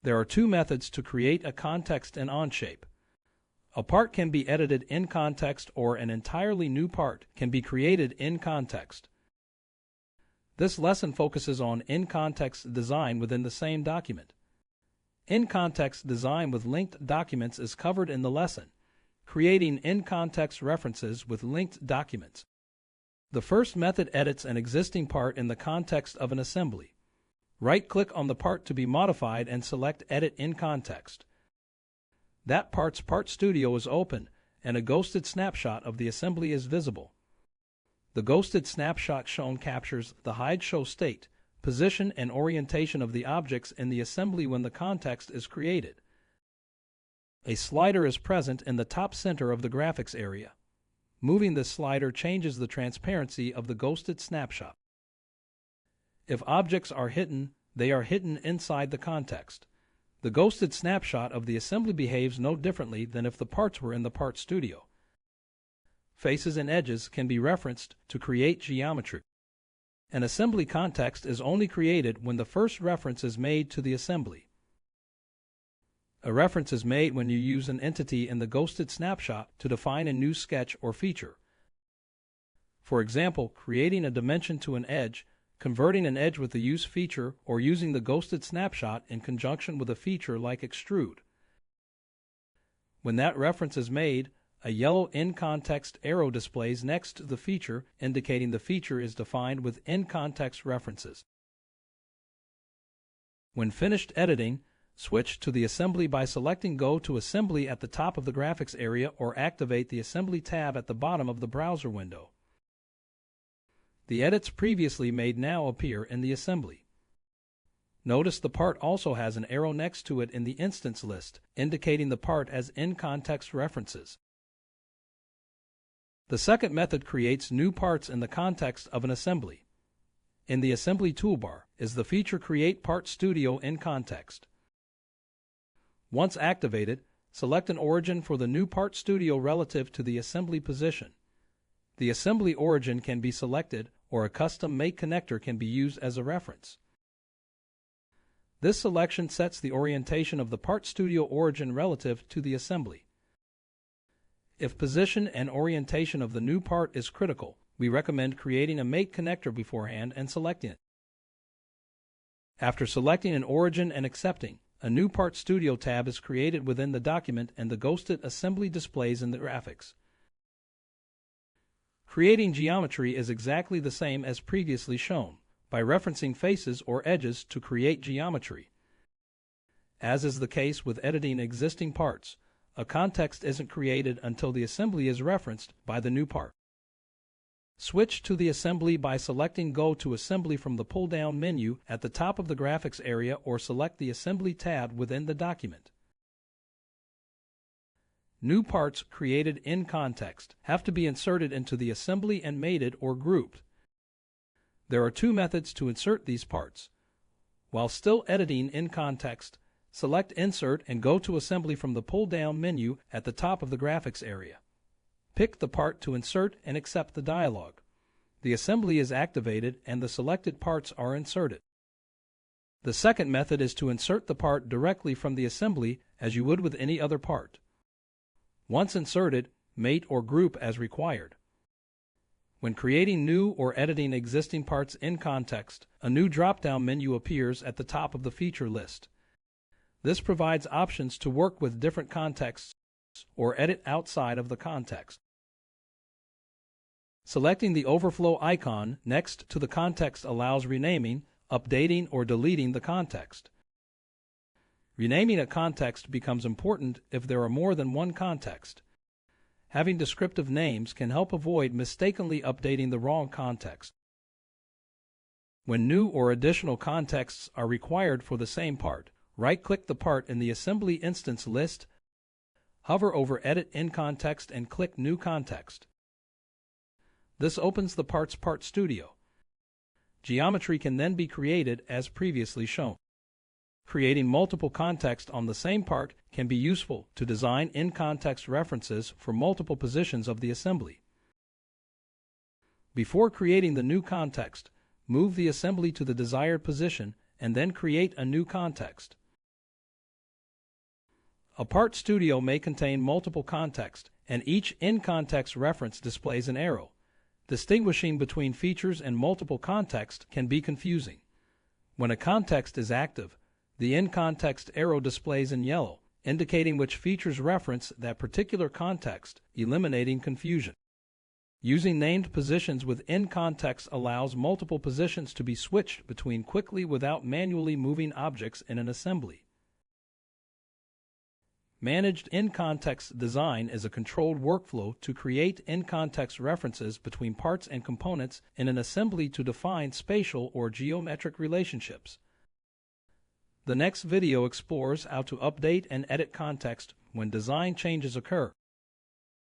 There are two methods to create a context in Onshape. A part can be edited in context, or an entirely new part can be created in context. This lesson focuses on in-context design within the same document. In-context design with linked documents is covered in the lesson, creating in-context references with linked documents. The first method edits an existing part in the context of an assembly. Right-click on the part to be modified and select Edit in Context. That part's Part Studio is open, and a ghosted snapshot of the assembly is visible. The ghosted snapshot shown captures the hide show state, position, and orientation of the objects in the assembly when the context is created. A slider is present in the top center of the graphics area. Moving this slider changes the transparency of the ghosted snapshot. If objects are hidden, they are hidden inside the context. The ghosted snapshot of the assembly behaves no differently than if the parts were in the Part Studio. Faces and edges can be referenced to create geometry. An assembly context is only created when the first reference is made to the assembly. A reference is made when you use an entity in the ghosted snapshot to define a new sketch or feature. For example, creating a dimension to an edge, converting an edge with the use feature, or using the ghosted snapshot in conjunction with a feature like extrude. When that reference is made, a yellow in-context arrow displays next to the feature, indicating the feature is defined with in-context references. When finished editing, switch to the assembly by selecting Go to Assembly at the top of the graphics area, or activate the Assembly tab at the bottom of the browser window. The edits previously made now appear in the assembly. Notice the part also has an arrow next to it in the instance list, indicating the part as in-context references. The second method creates new parts in the context of an assembly. In the Assembly toolbar is the feature Create Part Studio in Context. Once activated, select an origin for the new Part Studio relative to the assembly position. The assembly origin can be selected, or a custom-made connector can be used as a reference. This selection sets the orientation of the Part Studio origin relative to the assembly. If position and orientation of the new part is critical, we recommend creating a mate connector beforehand and selecting it. After selecting an origin and accepting, a new Part Studio tab is created within the document and the ghosted assembly displays in the graphics. Creating geometry is exactly the same as previously shown, by referencing faces or edges to create geometry. As is the case with editing existing parts, a context isn't created until the assembly is referenced by the new part. Switch to the assembly by selecting Go to Assembly from the pull-down menu at the top of the graphics area, or select the Assembly tab within the document. New parts created in context have to be inserted into the assembly and mated or grouped. There are two methods to insert these parts. While still editing in context, select Insert and go to Assembly from the pull-down menu at the top of the graphics area. Pick the part to insert and accept the dialog. The assembly is activated and the selected parts are inserted. The second method is to insert the part directly from the assembly as you would with any other part. Once inserted, mate or group as required. When creating new or editing existing parts in context, a new drop-down menu appears at the top of the feature list. This provides options to work with different contexts or edit outside of the context. Selecting the overflow icon next to the context allows renaming, updating, or deleting the context. Renaming a context becomes important if there are more than one context. Having descriptive names can help avoid mistakenly updating the wrong context. When new or additional contexts are required for the same part, right-click the part in the assembly instance list, hover over Edit in Context and click New Context. This opens the part's Part Studio. Geometry can then be created as previously shown. Creating multiple contexts on the same part can be useful to design in-context references for multiple positions of the assembly. Before creating the new context, move the assembly to the desired position and then create a new context. A part studio may contain multiple contexts, and each in-context reference displays an arrow. Distinguishing between features and multiple contexts can be confusing. When a context is active, the in-context arrow displays in yellow, indicating which features reference that particular context, eliminating confusion. Using named positions within context allows multiple positions to be switched between quickly without manually moving objects in an assembly. Managed in-context design is a controlled workflow to create in-context references between parts and components in an assembly to define spatial or geometric relationships. The next video explores how to update and edit context when design changes occur.